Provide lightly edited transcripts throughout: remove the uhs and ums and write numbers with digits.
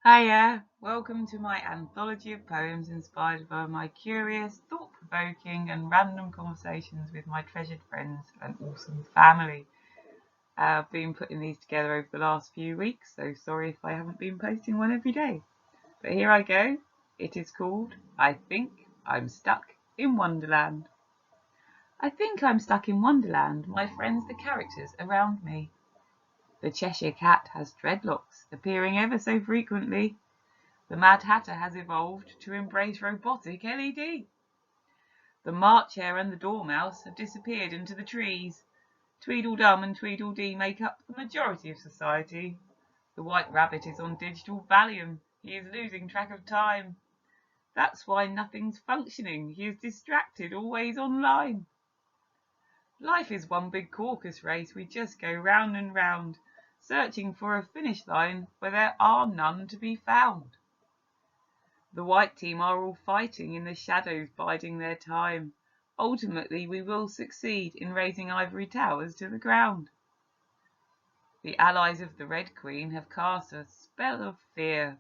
Hiya, welcome to my anthology of poems inspired by my curious, thought-provoking and random conversations with my treasured friends and awesome family. I've been putting these together over the last few weeks, so sorry if I haven't been posting one every day. But here I go. It is called I Think I'm Stuck in Wonderland. I think I'm stuck in Wonderland, my friends the characters around me. The Cheshire Cat has dreadlocks, appearing ever so frequently. The Mad Hatter has evolved to embrace robotic LED. The March Hare and the Dormouse have disappeared into the trees. Tweedledum and Tweedledee make up the majority of society. The White Rabbit is on digital Valium. He is losing track of time. That's why nothing's functioning. He is distracted, always online. Life is one big caucus race. We just go round and round, searching for a finish line where there are none to be found. The white team are all fighting in the shadows, biding their time. Ultimately, we will succeed in raising ivory towers to the ground. The allies of the Red Queen have cast a spell of fear.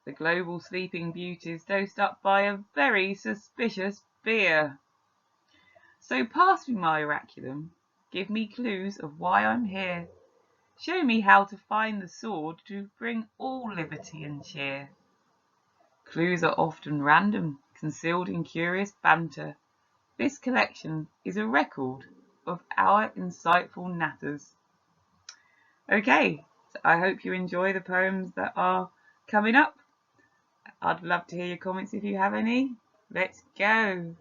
The global sleeping beauties dosed up by a very suspicious beer. So pass me my oraculum, give me clues of why I'm here. Show me how to find the sword to bring all liberty and cheer. Clues are often random, concealed in curious banter. This collection is a record of our insightful natters. Okay, so I hope you enjoy the poems that are coming up. I'd love to hear your comments if you have any. Let's go.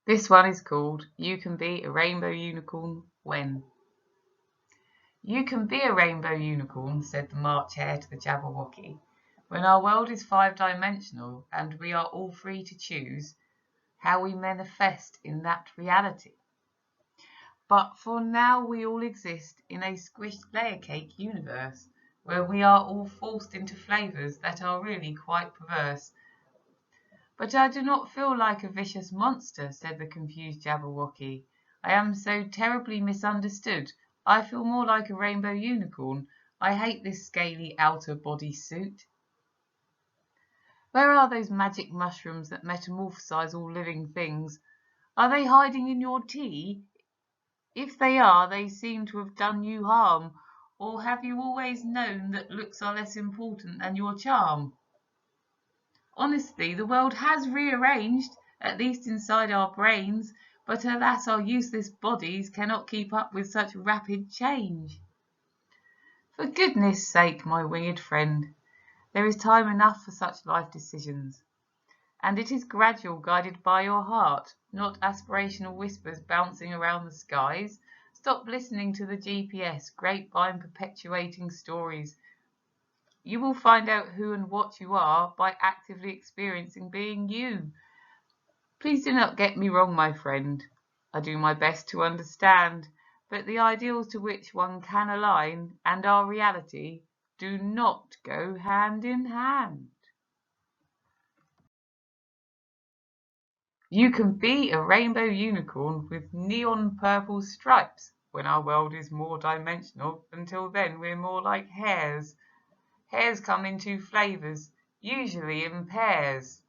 This one is called You Can Be a Rainbow Unicorn When. You can be a rainbow unicorn, said the March Hare to the Jabberwocky, when our world is five-dimensional and we are all free to choose how we manifest in that reality. But for now we all exist in a squished layer cake universe where we are all forced into flavours that are really quite perverse. But I do not feel like a vicious monster, said the confused Jabberwocky. I am so terribly misunderstood. I feel more like a rainbow unicorn. I hate this scaly outer body suit. Where are those magic mushrooms that metamorphosize all living things? Are they hiding in your tea? If they are, they seem to have done you harm. Or have you always known that looks are less important than your charm? Honestly, the world has rearranged, at least inside our brains, but alas, our useless bodies cannot keep up with such rapid change. For goodness sake, my winged friend, there is time enough for such life decisions. And it is gradual, guided by your heart, not aspirational whispers bouncing around the skies. Stop listening to the GPS, grapevine perpetuating stories. You will find out who and what you are by actively experiencing being you. Please do not get me wrong, my friend. I do my best to understand, but the ideals to which one can align and our reality do not go hand in hand. You can be a rainbow unicorn with neon purple stripes when our world is more dimensional. Until then, we're more like hares. Hares come in two flavors, usually in pairs.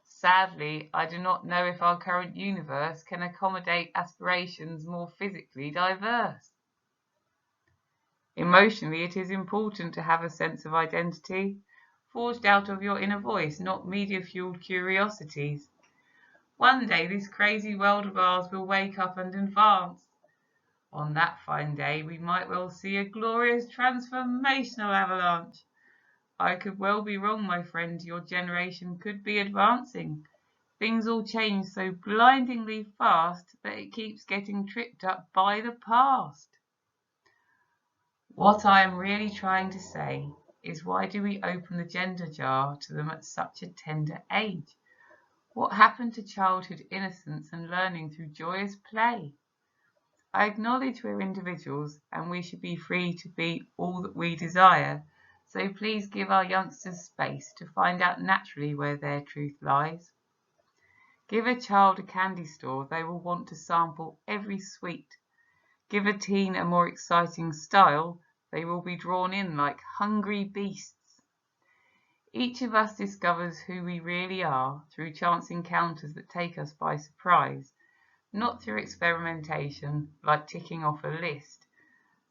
Sadly, I do not know if our current universe can accommodate aspirations more physically diverse. Emotionally, it is important to have a sense of identity, forged out of your inner voice, not media-fueled curiosities. One day this crazy world of ours will wake up and advance. On that fine day we might well see a glorious transformational avalanche. I could well be wrong, my friend. Your generation could be advancing. Things all change so blindingly fast that it keeps getting tripped up by the past. What I am really trying to say is, why do we open the gender jar to them at such a tender age? What happened to childhood innocence and learning through joyous play? I acknowledge we're individuals and we should be free to be all that we desire, so please give our youngsters space to find out naturally where their truth lies. Give a child a candy store, they will want to sample every sweet. Give a teen a more exciting style, they will be drawn in like hungry beasts. Each of us discovers who we really are through chance encounters that take us by surprise, not through experimentation like ticking off a list.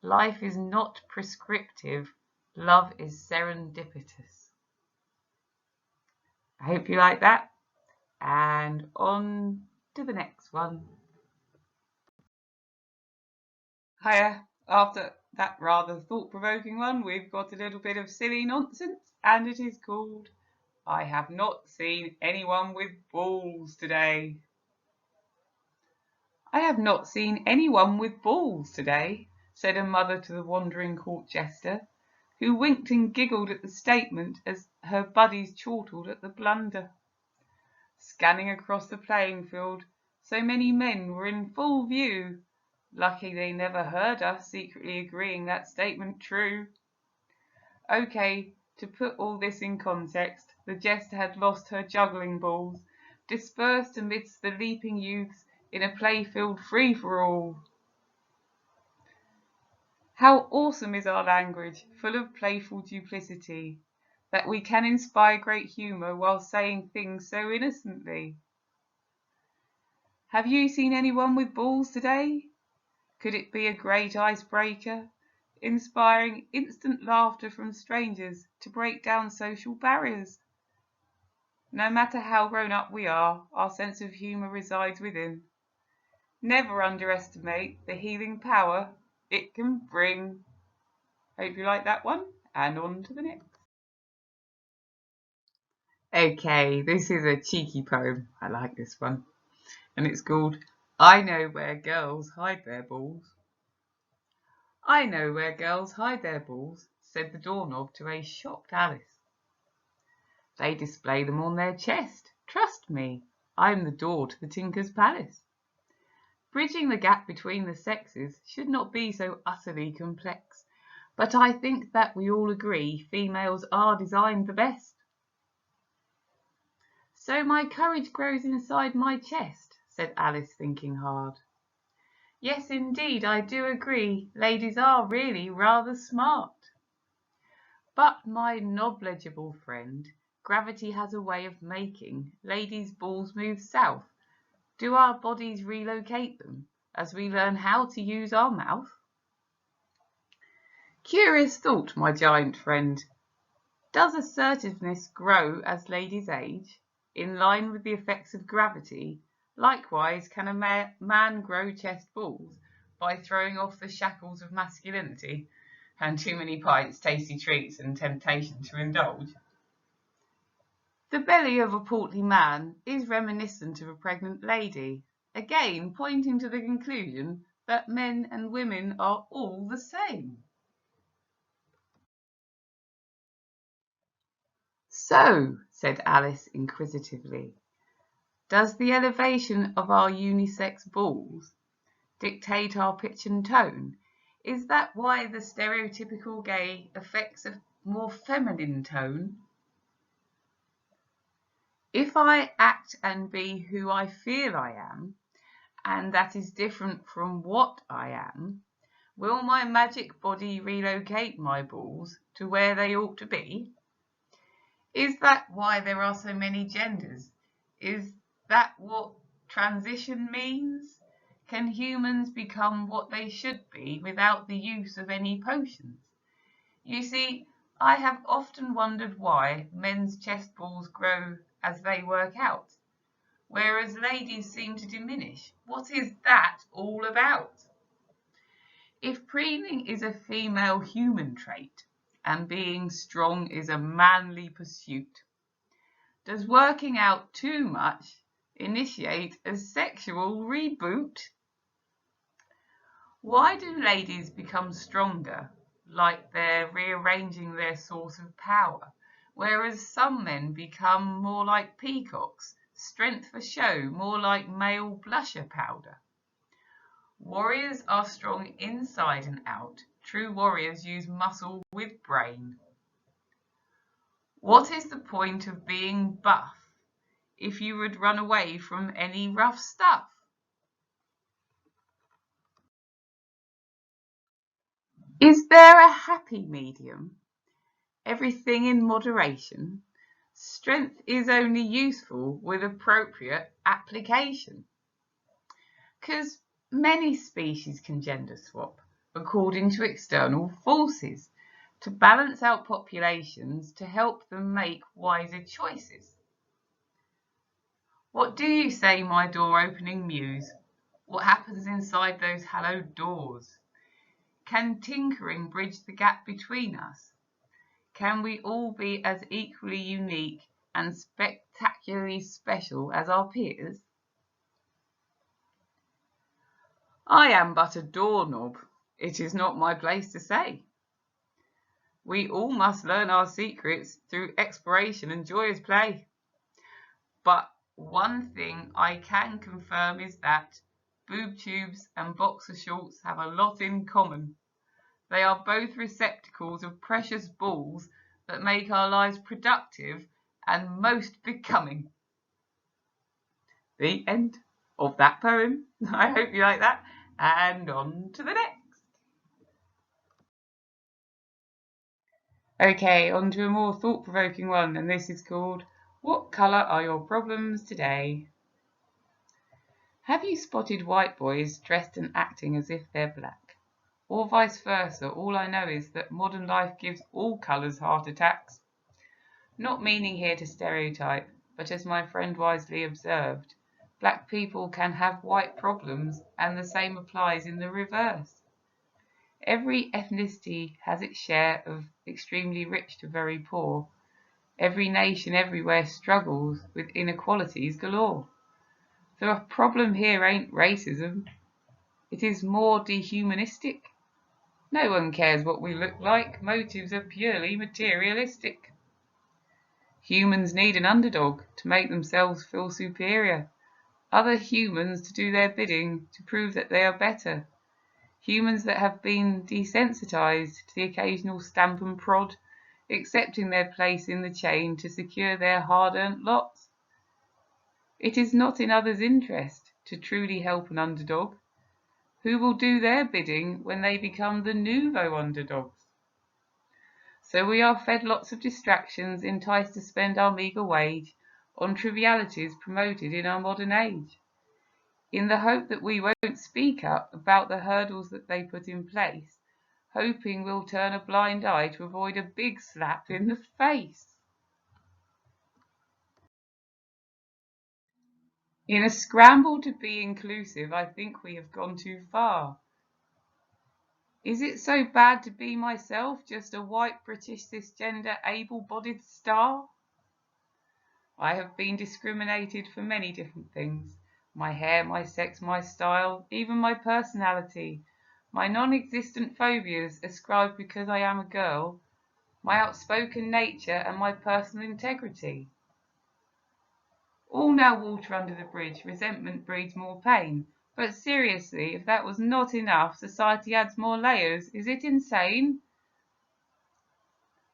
Life is not prescriptive, love is serendipitous. I hope you like that, and on to the next one. Hiya. After that rather thought-provoking one, we've got a little bit of silly nonsense, and it is called I have not seen anyone with balls today. I have not seen anyone with balls today, said a mother to the wandering court jester, who winked and giggled at the statement as her buddies chortled at the blunder. Scanning across the playing field, so many men were in full view. Lucky they never heard us secretly agreeing that statement true. Okay, to put all this in context, the jester had lost her juggling balls, dispersed amidst the leaping youths in a playfield free-for-all. How awesome is our language, full of playful duplicity, that we can inspire great humour while saying things so innocently. Have you seen anyone with balls today? Could it be a great icebreaker, inspiring instant laughter from strangers to break down social barriers? No matter how grown up we are, our sense of humour resides within. Never underestimate the healing power it can bring. Hope you like that one, and on to the next. Okay, this is a cheeky poem. I like this one. And it's called I Know Where Girls Hide Their Balls. I know where girls hide their balls, said the doorknob to a shocked Alice. They display them on their chest. Trust me, I'm the door to the Tinker's Palace. Bridging the gap between the sexes should not be so utterly complex, but I think that we all agree females are designed the best. So my courage grows inside my chest, said Alice, thinking hard. Yes, indeed, I do agree, ladies are really rather smart. But my knowledgeable friend, gravity has a way of making ladies' balls move south. Do our bodies relocate them as we learn how to use our mouth? Curious thought, my giant friend. Does assertiveness grow as ladies age, in line with the effects of gravity? Likewise, can a man grow chest balls by throwing off the shackles of masculinity and too many pints, tasty treats, and temptation to indulge? The belly of a portly man is reminiscent of a pregnant lady, again pointing to the conclusion that men and women are all the same. So, said Alice inquisitively, does the elevation of our unisex balls dictate our pitch and tone? Is that why the stereotypical gay affects a more feminine tone? If I act and be who I feel I am, and that is different from what I am, will my magic body relocate my balls to where they ought to be? Is that why there are so many genders? Is that what transition means? Can humans become what they should be without the use of any potions? You see, I have often wondered why men's chest balls grow as they work out, whereas ladies seem to diminish. What is that all about? If preening is a female human trait, and being strong is a manly pursuit, does working out too much initiate a sexual reboot? Why do ladies become stronger, like they're rearranging their source of power, whereas some men become more like peacocks, strength for show, more like male blusher powder? Warriors are strong inside and out. True warriors use muscle with brain. What is the point of being buff if you would run away from any rough stuff? Is there a happy medium? Everything in moderation? Strength is only useful with appropriate application. 'Cause many species can gender swap according to external forces to balance out populations to help them make wiser choices. What do you say, my door opening muse? What happens inside those hallowed doors? Can tinkering bridge the gap between us? Can we all be as equally unique and spectacularly special as our peers? I am but a doorknob. It is not my place to say. We all must learn our secrets through exploration and joyous play. But one thing I can confirm is that boob tubes and boxer shorts have a lot in common. They are both receptacles of precious balls that make our lives productive and most becoming. The end of that poem. I hope you like that. And on to the next. Okay, on to a more thought-provoking one, and this is called What Colour Are Your Problems Today? Have you spotted white boys dressed and acting as if they're black? Or vice versa? All I know is that modern life gives all colours heart attacks. Not meaning here to stereotype, but as my friend wisely observed, black people can have white problems, and the same applies in the reverse. Every ethnicity has its share of extremely rich to very poor. Every nation everywhere struggles with inequalities galore. The problem here ain't racism, it is more dehumanistic. No one cares what we look like, motives are purely materialistic. Humans need an underdog to make themselves feel superior, other humans to do their bidding to prove that they are better. Humans that have been desensitized to the occasional stamp and prod, accepting their place in the chain to secure their hard-earned lots. It is not in others' interest to truly help an underdog, who will do their bidding when they become the nouveau underdogs. So we are fed lots of distractions, enticed to spend our meagre wage on trivialities promoted in our modern age, in the hope that we won't speak up about the hurdles that they put in place, hoping we'll turn a blind eye to avoid a big slap in the face. In a scramble to be inclusive, I think we have gone too far. Is it so bad to be myself, just a white British cisgender able-bodied star? I have been discriminated for many different things. My hair, my sex, my style, even my personality, my non-existent phobias ascribed because I am a girl, my outspoken nature and my personal integrity. All now water under the bridge, resentment breeds more pain. But seriously, if that was not enough, society adds more layers. Is it insane?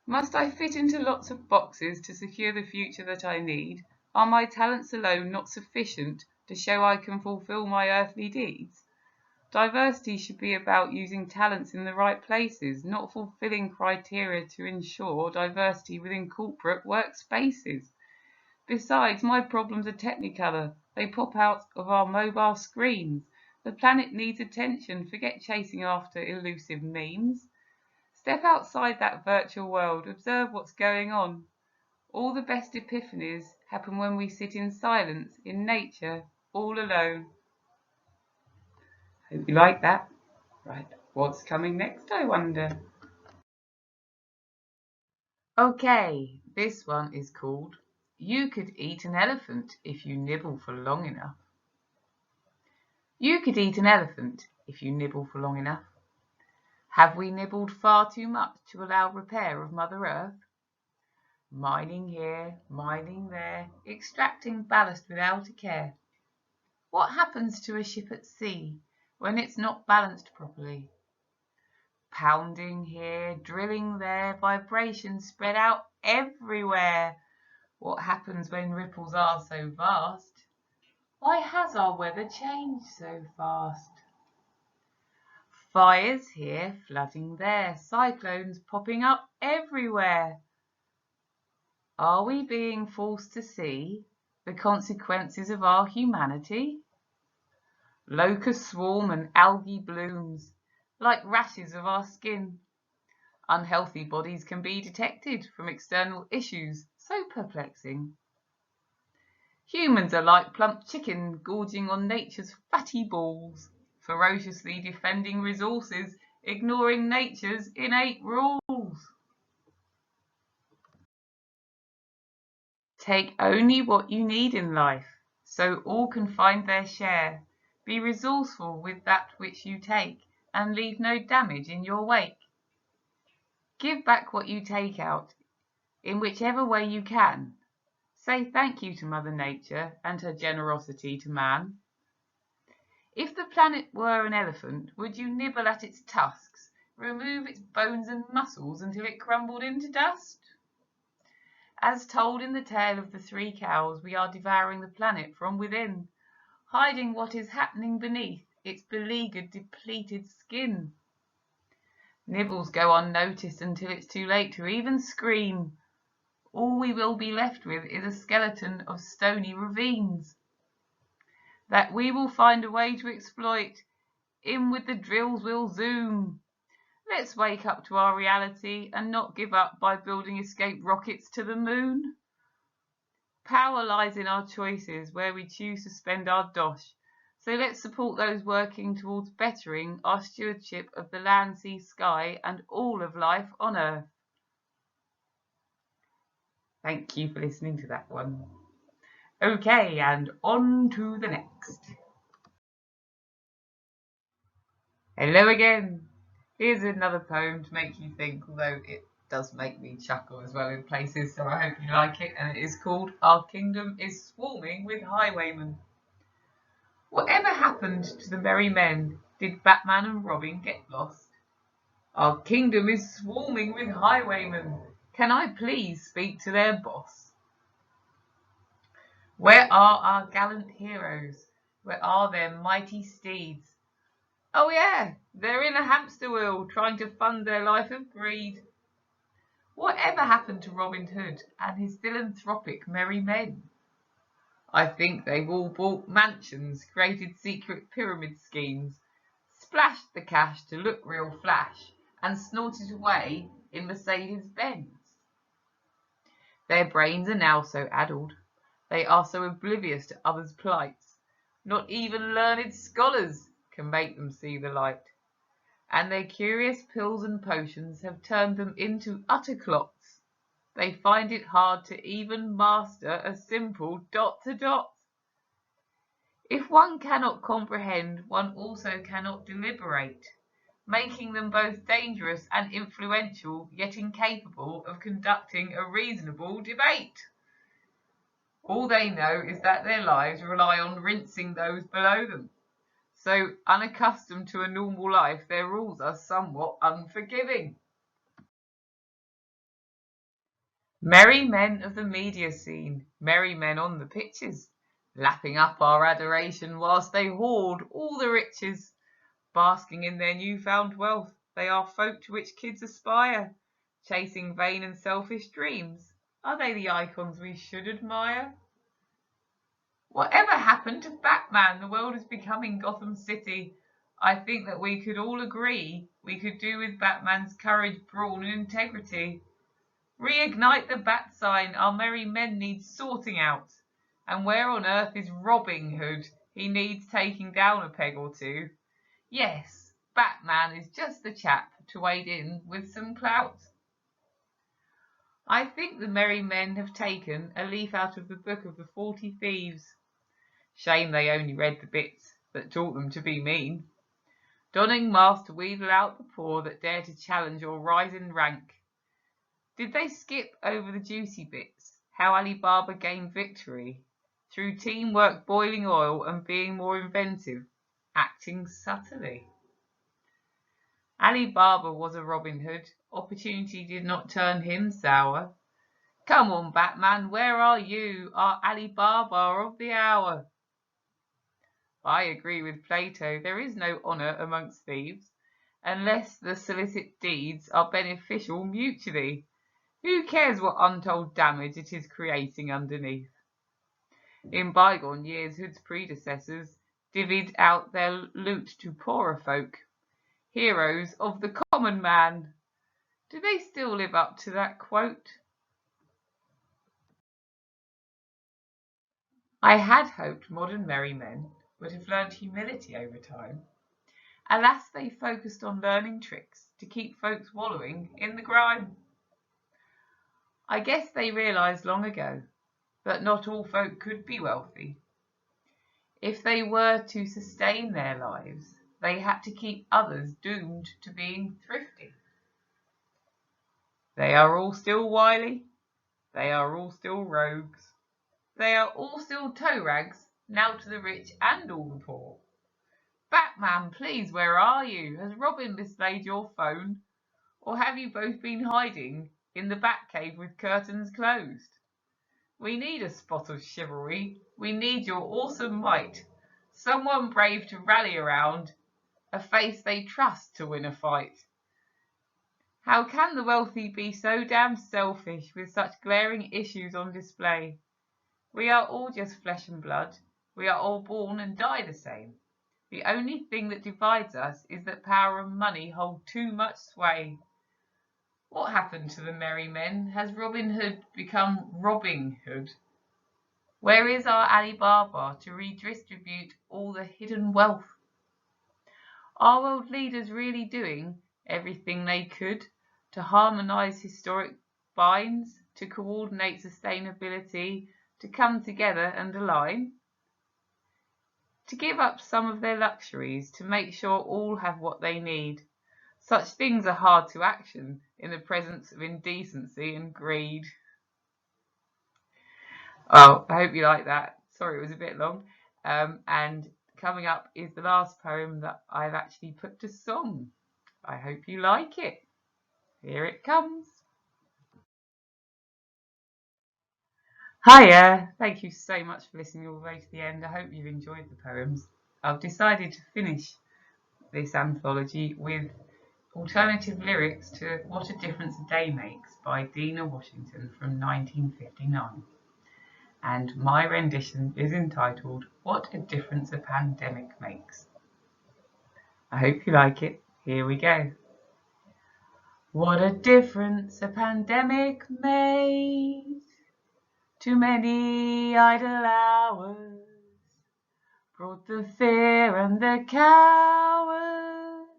Must I fit into lots of boxes to secure the future that I need? Are my talents alone not sufficient to show I can fulfill my earthly deeds? Diversity should be about using talents in the right places, not fulfilling criteria to ensure diversity within corporate workspaces. Besides, my problems are technicolor. They pop out of our mobile screens. The planet needs attention. Forget chasing after elusive memes. Step outside that virtual world, observe what's going on. All the best epiphanies happen when we sit in silence, in nature, all alone. Hope you like that. Right, what's coming next, I wonder? Okay, this one is called You Could Eat an Elephant If You Nibble for Long Enough. You could eat an elephant if you nibble for long enough. Have we nibbled far too much to allow repair of Mother Earth? Mining here, mining there, extracting ballast without a care. What happens to a ship at sea when it's not balanced properly? Pounding here, drilling there, vibrations spread out everywhere. What happens when ripples are so vast? Why has our weather changed so fast? Fires here, flooding there, cyclones popping up everywhere. Are we being forced to see the consequences of our humanity? Locusts swarm and algae blooms, like rashes of our skin. Unhealthy bodies can be detected from external issues so perplexing. Humans are like plump chicken gorging on nature's fatty balls, ferociously defending resources, ignoring nature's innate rules. Take only what you need in life, so all can find their share. Be resourceful with that which you take, and leave no damage in your wake. Give back what you take out, in whichever way you can. Say thank you to Mother Nature and her generosity to man. If the planet were an elephant, would you nibble at its tusks, remove its bones and muscles until it crumbled into dust? As told in the tale of the 3 cows, we are devouring the planet from within, hiding what is happening beneath its beleaguered, depleted skin. Nibbles go unnoticed until it's too late to even scream. All we will be left with is a skeleton of stony ravines that we will find a way to exploit. In with the drills, we'll zoom. Let's wake up to our reality and not give up by building escape rockets to the moon. Power lies in our choices where we choose to spend our dosh. So let's support those working towards bettering our stewardship of the land, sea, sky, and all of life on Earth. Thank you for listening to that one. Okay, and on to the next. Hello again. Here's another poem to make you think, although it does make me chuckle as well in places, so I hope you like it, and it is called Our Kingdom is Swarming with Highwaymen. Whatever happened to the merry men? Did Batman and Robin get lost? Our kingdom is swarming with highwaymen. Can I please speak to their boss? Where are our gallant heroes? Where are their mighty steeds? Oh yeah, they're in a hamster wheel trying to fund their life of greed. Whatever happened to Robin Hood and his philanthropic merry men? I think they've all bought mansions, created secret pyramid schemes, splashed the cash to look real flash, and snorted away in Mercedes-Benz. Their brains are now so addled, they are so oblivious to others' plights, not even learned scholars can make them see the light. And their curious pills and potions have turned them into utter clots. They find it hard to even master a simple dot to dot. If one cannot comprehend, one also cannot deliberate, making them both dangerous and influential, yet incapable of conducting a reasonable debate. All they know is that their lives rely on rinsing those below them. So, unaccustomed to a normal life, their rules are somewhat unforgiving. Merry men of the media scene, merry men on the pitches, lapping up our adoration whilst they hoard all the riches. Basking in their newfound wealth, they are folk to which kids aspire, chasing vain and selfish dreams. Are they the icons we should admire? Whatever happened to Batman? The world is becoming Gotham City. I think that we could all agree we could do with Batman's courage, brawn, and integrity. Reignite the bat sign, our merry men need sorting out. And where on earth is Robin Hood? He needs taking down a peg or two. Yes, Batman is just the chap to wade in with some clout. I think the merry men have taken a leaf out of the book of the 40 Thieves. Shame they only read the bits that taught them to be mean. Donning masks to wheedle out the poor that dare to challenge or rise in rank. Did they skip over the juicy bits? How Ali Baba gained victory? Through teamwork, boiling oil, and being more inventive, acting subtly. Ali Baba was a Robin Hood. Opportunity did not turn him sour. Come on, Batman, where are you? Our Ali Baba of the hour. I agree with Plato. There is no honour amongst thieves. unless the solicit deeds are beneficial mutually. Who cares what untold damage it is creating underneath? In bygone years, Hood's predecessors divvied out their loot to poorer folk, heroes of the common man. Do they still live up to that quote? I had hoped modern merry men would have learned humility over time. Alas, they focused on learning tricks to keep folks wallowing in the grime. I guess they realised long ago that not all folk could be wealthy. If they were to sustain their lives, they had to keep others doomed to being thrifty. They are all still wily. They are all still rogues. They are all still toe rags, now to the rich and all the poor. Batman, please, where are you? Has Robin mislaid your phone? Or have you both been hiding in the Batcave with curtains closed? We need a spot of chivalry. We need your awesome might. Someone brave to rally around, a face they trust to win a fight. How can the wealthy be so damn selfish with such glaring issues on display? We are all just flesh and blood. We are all born and die the same. The only thing that divides us is that power and money hold too much sway. What happened to the merry men? Has Robin Hood become Robbing Hood? Where is our Ali Baba to redistribute all the hidden wealth? Are world leaders really doing everything they could to harmonise historic binds, to coordinate sustainability, to come together and align? To give up some of their luxuries, to make sure all have what they need. Such things are hard to action in the presence of indecency and greed. Oh, I hope you like that. Sorry, it was a bit long. And coming up is the last poem that I've actually put to song. I hope you like it. Here it comes. Hiya! Thank you so much for listening all the way to the end. I hope you've enjoyed the poems. I've decided to finish this anthology with alternative lyrics to What a Difference a Day Makes by Dina Washington from 1959. And my rendition is entitled What a Difference a Pandemic Makes. I hope you like it. Here we go. What a difference a pandemic made. Too many idle hours brought the fear and the cowards.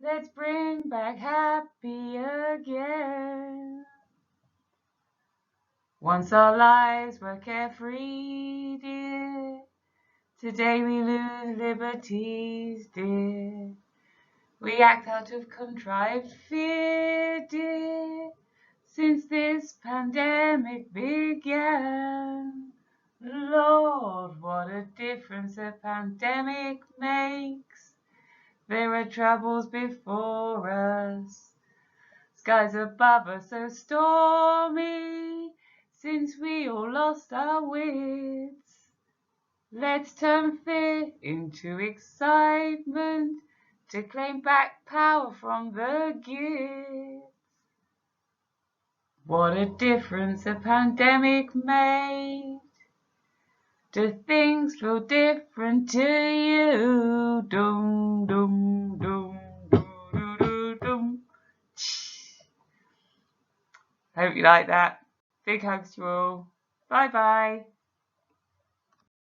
Let's bring back happy again. Once our lives were carefree, dear. Today we lose liberties, dear. We act out of contrived fear, dear. Since this pandemic began, Lord, what a difference a pandemic makes. There are troubles before us, skies above us so stormy, since we all lost our wits. Let's turn fear into excitement to claim back power from the gifts. What a difference a pandemic made. Do things feel different to you? Dum dum dum dum dum dum. Hope you like that. Big hugs to all. Bye bye.